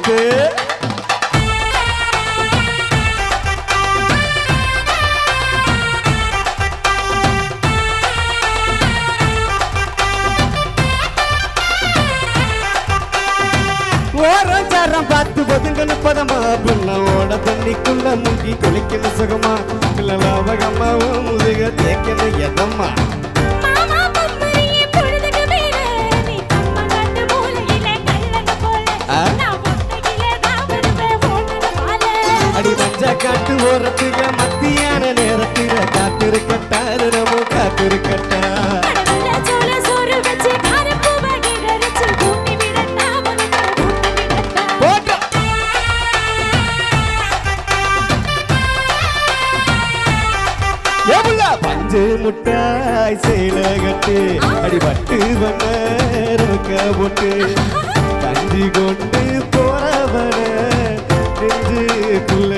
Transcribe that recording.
பாட்டு ஓரம் பார்த்து ஒதுங்கன்னு பதமா பிள்ளோட தண்ணிக்குள்ள முங்கி குளிக்கணும் சுகமா பிள்ளாவகம்மாவும் முதுக தேக்கணும் எதம்மா அடி மஞ்ச காட்டு ஓரத்துக மத்தியான நேரத்தில காத்திருக்கட்டாரு நம்ம காத்திருக்கட்டா பஞ்சு முட்டாய் சேல கட்டு அடிபட்டு வந்த ரோக்க போட்டு கஞ்சி கொண்டு போறவன நெஞ்சுக்குள்ள